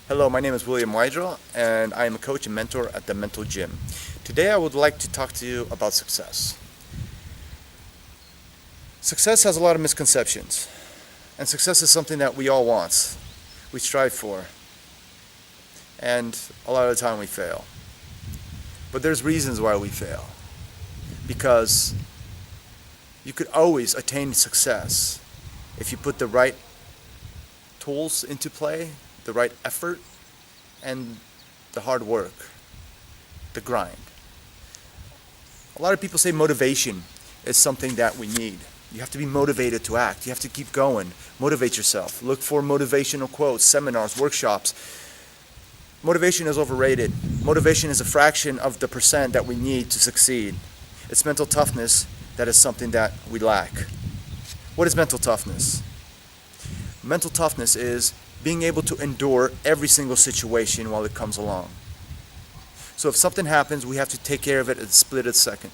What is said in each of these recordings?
Hello, my name is William Wydrell, and I am a coach and mentor at the Mental Gym. Today I would like to talk to you about success. Success has a lot of misconceptions, and success is something that we all want, we strive for, and a lot of the time we fail. But there's reasons why we fail, because you could always attain success if you put the right tools into play, the right effort, and the hard work, the grind. A lot of people say motivation is something that we need. You have to be motivated to act. You have to keep going. Motivate yourself. Look for motivational quotes, seminars, workshops. Motivation is overrated. Motivation is a fraction of the percent that we need to succeed. It's mental toughness that is something that we lack. What is mental toughness? Mental toughness is being able to endure every single situation while it comes along. So if something happens, we have to take care of it at a split second.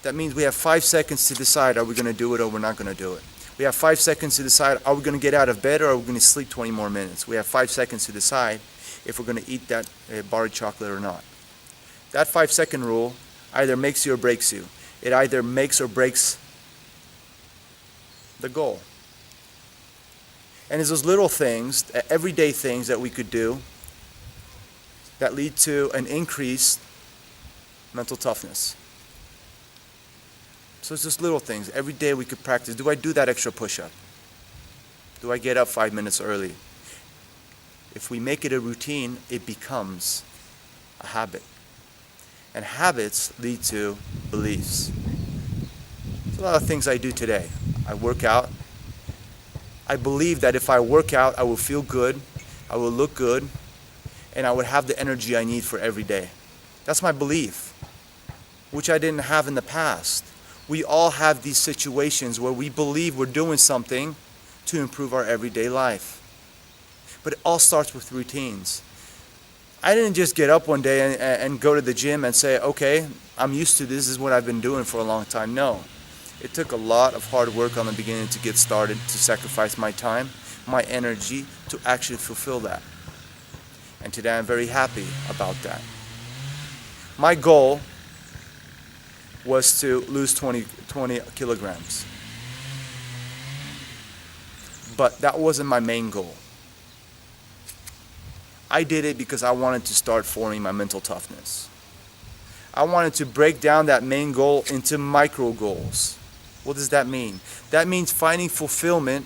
That means we have 5 seconds to decide, are we going to do it or we're not going to do it. We have 5 seconds to decide, are we going to get out of bed or are we going to sleep 20 more minutes. We have 5 seconds to decide if we're going to eat that bar of chocolate or not. That 5-second rule either makes you or breaks you. It either makes or breaks the goal. And it's those little things, everyday things that we could do that lead to an increased mental toughness. So it's just little things. Every day we could practice. Do I do that extra push-up? Do I get up 5 minutes early? If we make it a routine, it becomes a habit. And habits lead to beliefs. There's a lot of things I do today. I work out. I believe that if I work out, I will feel good, I will look good, and I would have the energy I need for every day. That's my belief, which I didn't have in the past. We all have these situations where we believe we're doing something to improve our everyday life. But it all starts with routines. I didn't just get up one day and go to the gym and say, okay, I'm used to this is what I've been doing for a long time. No. It took a lot of hard work on the beginning to get started, to sacrifice my time, my energy, to actually fulfill that. And today I'm very happy about that. My goal was to lose 20 kilograms. But that wasn't my main goal. I did it because I wanted to start forming my mental toughness. I wanted to break down that main goal into micro goals. What does that mean? That means finding fulfillment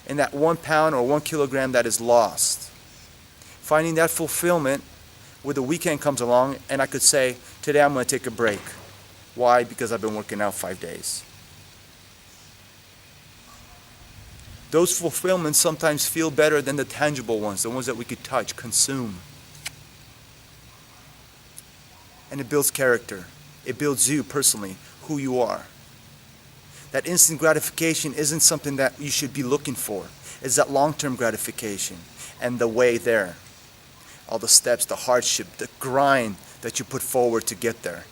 in that 1 pound or 1 kilogram that is lost. Finding that fulfillment where the weekend comes along and I could say, today I'm going to take a break. Why? Because I've been working out 5 days. Those fulfillments sometimes feel better than the tangible ones, the ones that we could touch, consume. And it builds character. It builds you personally, who you are. That instant gratification isn't something that you should be looking for. It's that long-term gratification and the way there. All the steps, the hardship, the grind that you put forward to get there.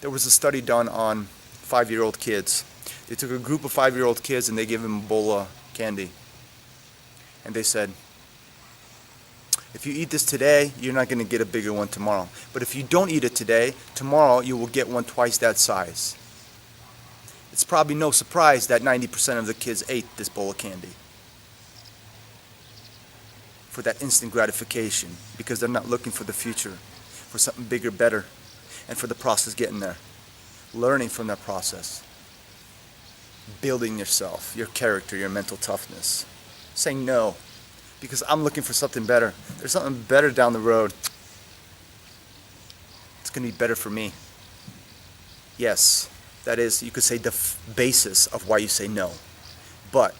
There was a study done on 5-year-old kids. They took a group of 5-year-old kids and they gave them a bowl of candy. And they said, if you eat this today, you're not going to get a bigger one tomorrow. But if you don't eat it today, tomorrow you will get one twice that size. It's probably no surprise that 90% of the kids ate this bowl of candy for that instant gratification, because they're not looking for the future, for something bigger, better, and for the process getting there. Learning from that process. Building yourself, your character, your mental toughness. Saying no, because I'm looking for something better. There's something better down the road. It's going to be better for me. Yes. That is, you could say, the basis of why you say no. But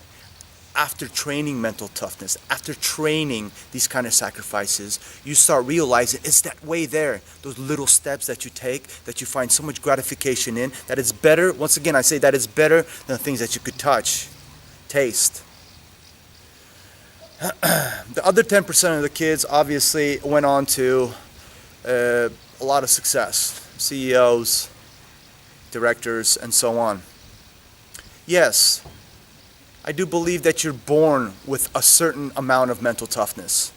after training mental toughness, after training these kind of sacrifices, you start realizing it's that way there. Those little steps that you take, that you find so much gratification in, that it's better. Once again, I say that it's better than the things that you could touch, taste. The other 10% of the kids obviously went on to a lot of success. CEOs, directors, and so on. Yes, I do believe that you're born with a certain amount of mental toughness.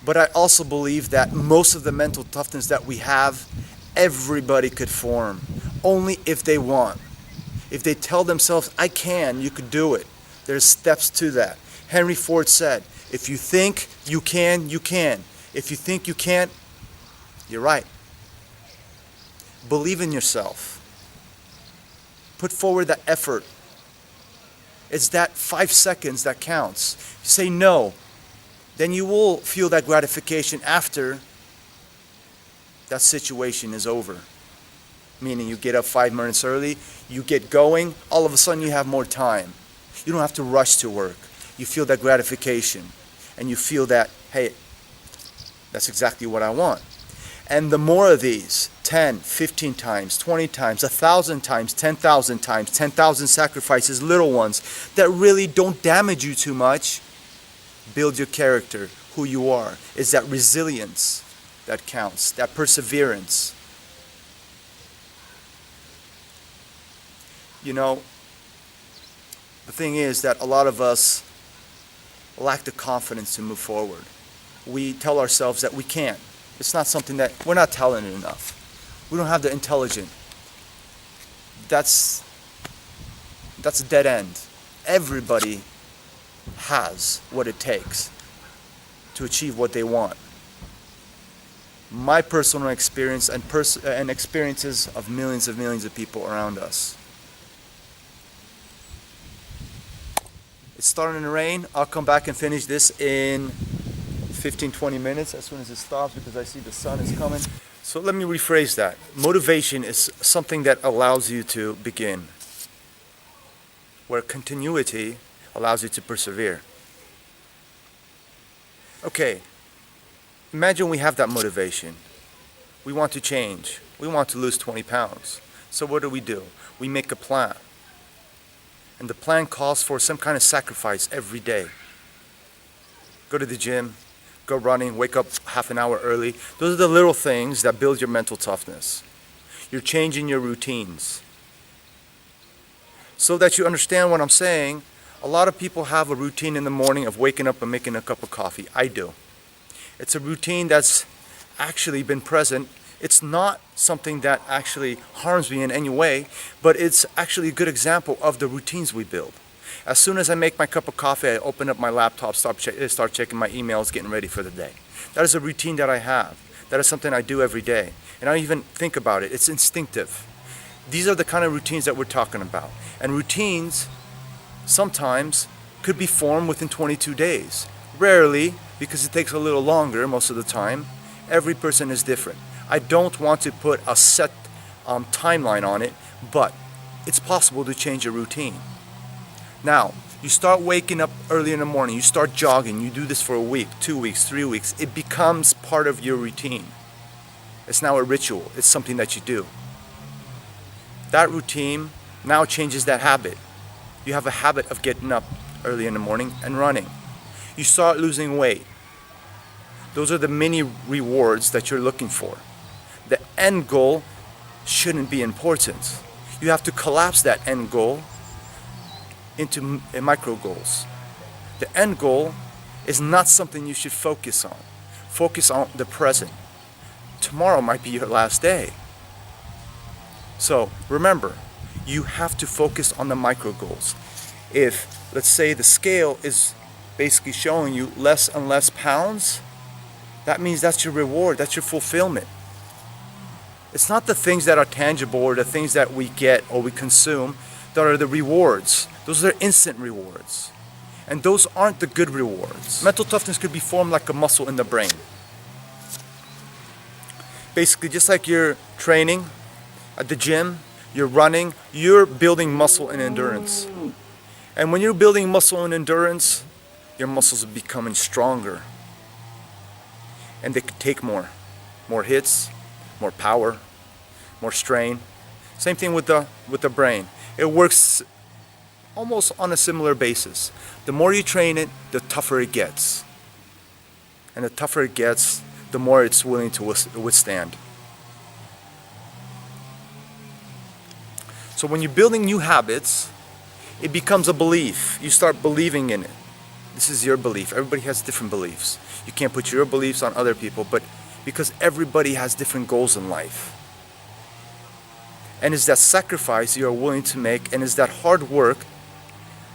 But I also believe that most of the mental toughness that we have, everybody could form, only if they want. If they tell themselves, I can, you could do it. There's steps to that. Henry Ford said, if you think you can, you can. If you think you can't, you're right. Believe in yourself. Put forward that effort. It's that 5 seconds that counts. You say no, then you will feel that gratification after that situation is over. Meaning you get up 5 minutes early, you get going, all of a sudden you have more time. You don't have to rush to work. You feel that gratification and you feel that, hey, that's exactly what I want. And the more of these, 10, 15 times, 20 times, 1,000 times, 10,000 times, 10,000 sacrifices, little ones that really don't damage you too much, build your character, who you are. It's that resilience that counts, that perseverance. You know, the thing is that a lot of us lack the confidence to move forward. We tell ourselves that we can't. It's not something that, we're not talented enough. We don't have the intelligence. That's a dead end. Everybody has what it takes to achieve what they want. My personal experience and experiences of millions of people around us. It's starting to rain. I'll come back and finish this in 15-20 minutes as soon as it stops because I see the sun is coming. So let me rephrase that. Motivation is something that allows you to begin, where continuity allows you to persevere. Okay, imagine we have that motivation. We want to change. We want to lose 20 pounds. So what do? We make a plan. And the plan calls for some kind of sacrifice every day. Go to the gym, go running, wake up half an hour early. Those are the little things that build your mental toughness. You're changing your routines. So that you understand what I'm saying, a lot of people have a routine in the morning of waking up and making a cup of coffee. I do. It's a routine that's actually been present. It's not something that actually harms me in any way, but it's actually a good example of the routines we build. As soon as I make my cup of coffee, I open up my laptop, start checking my emails, getting ready for the day. That is a routine that I have. That is something I do every day. And I don't even think about it. It's instinctive. These are the kind of routines that we're talking about. And routines sometimes could be formed within 22 days. Rarely, because it takes a little longer most of the time. Every person is different. I don't want to put a set timeline on it, but it's possible to change your routine. Now, you start waking up early in the morning, you start jogging, you do this for a week, 2 weeks, 3 weeks. It becomes part of your routine. It's now a ritual. It's something that you do. That routine now changes that habit. You have a habit of getting up early in the morning and running. You start losing weight. Those are the mini rewards that you're looking for. The end goal shouldn't be important. You have to collapse that end goal into micro goals. The end goal is not something you should focus on. Focus on the present. Tomorrow might be your last day. So remember, you have to focus on the micro goals. If, let's say, the scale is basically showing you less and less pounds, that means that's your reward, that's your fulfillment. It's not the things that are tangible or the things that we get or we consume that are the rewards. Those are instant rewards. And those aren't the good rewards. Mental toughness could be formed like a muscle in the brain. Basically, just like you're training at the gym, you're running, you're building muscle and endurance. And when you're building muscle and endurance, your muscles are becoming stronger. And they could take more hits, more power, more strain. Same thing with the brain. It works almost on a similar basis. The more you train it, the tougher it gets. And the tougher it gets, the more it's willing to withstand. So when you're building new habits, it becomes a belief. You start believing in it. This is your belief. Everybody has different beliefs. You can't put your beliefs on other people, but because everybody has different goals in life. And it's that sacrifice you are willing to make, and it's that hard work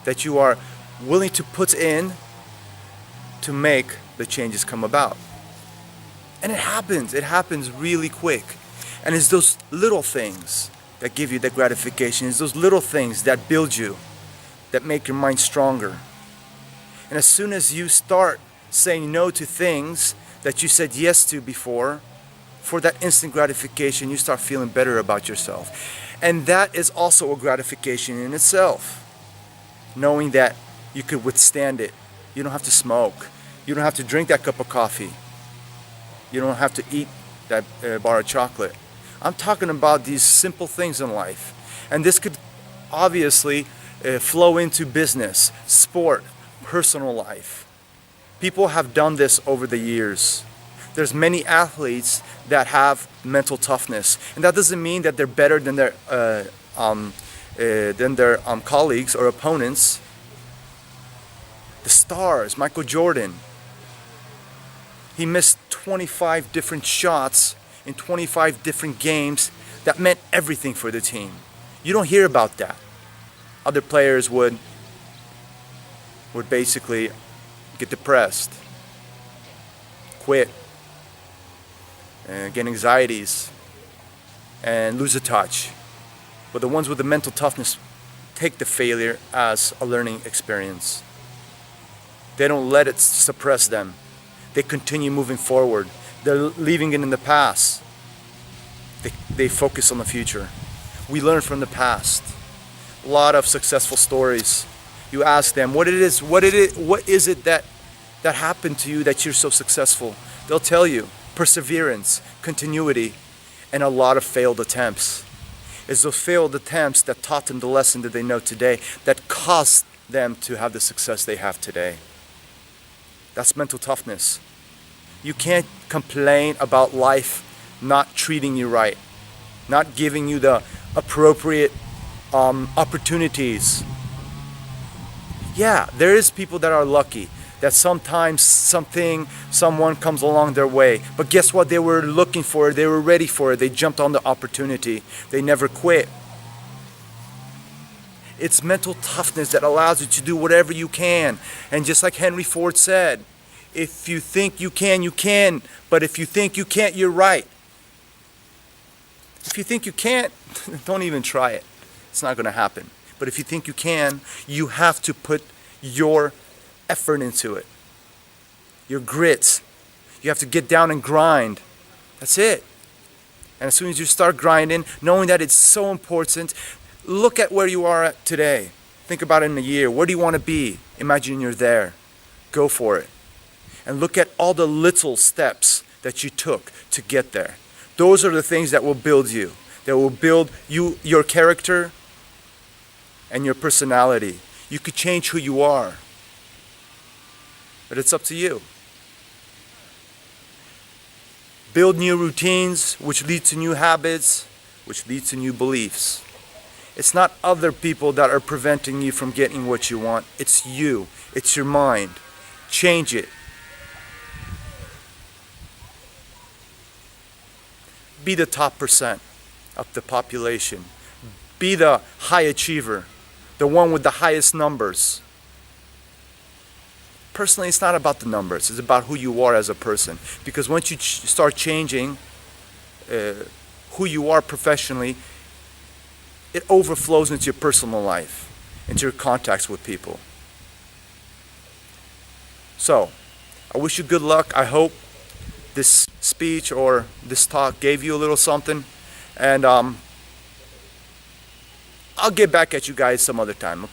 that you are willing to put in to make the changes come about. And it happens really quick. And it's those little things that give you the gratification. It's those little things that build you, that make your mind stronger. And as soon as you start saying no to things that you said yes to before, for that instant gratification, you start feeling better about yourself. And that is also a gratification in itself. Knowing that you could withstand it. You don't have to smoke. You don't have to drink that cup of coffee. You don't have to eat that bar of chocolate. I'm talking about these simple things in life. And this could obviously flow into business, sport, personal life. People have done this over the years. There's many athletes that have mental toughness, and that doesn't mean that they're better than their colleagues or opponents. The stars, Michael Jordan, he missed 25 different shots in 25 different games that meant everything for the team. You don't hear about that. Other players would basically get depressed, quit, get anxieties, and lose a touch. But the ones with the mental toughness take the failure as a learning experience. They don't let it suppress them. They continue moving forward. They're leaving it in the past. They focus on the future. We learn from the past. A lot of successful stories. You ask them, what is it that happened to you that you're so successful? They'll tell you, perseverance, continuity, and a lot of failed attempts. It's those failed attempts that taught them the lesson that they know today, that caused them to have the success they have today. That's mental toughness. You can't complain about life not treating you right, not giving you the appropriate opportunities. Yeah, there is people that are lucky, that sometimes someone comes along their way. But guess what? They were looking for it. They were ready for it. They jumped on the opportunity. They never quit. It's mental toughness that allows you to do whatever you can. And just like Henry Ford said, if you think you can, you can. But if you think you can't, you're right. If you think you can't, don't even try it. It's not going to happen. But if you think you can, you have to put your effort into it. Your grit. You have to get down and grind. That's it. And as soon as you start grinding, knowing that it's so important, look at where you are at today. Think about it in a year. Where do you want to be? Imagine you're there. Go for it. And look at all the little steps that you took to get there. Those are the things that will build you. That will build you, your character, and your personality. You could change who you are. But it's up to you. Build new routines, which lead to new habits, which lead to new beliefs. It's not other people that are preventing you from getting what you want. It's you. It's your mind. Change it. Be the top percent of the population. Be the high achiever, the one with the highest numbers. Personally, it's not about the numbers. It's about who you are as a person. Because once you start changing who you are professionally, it overflows into your personal life, into your contacts with people. So, I wish you good luck. I hope this speech or this talk gave you a little something. And I'll get back at you guys some other time, okay?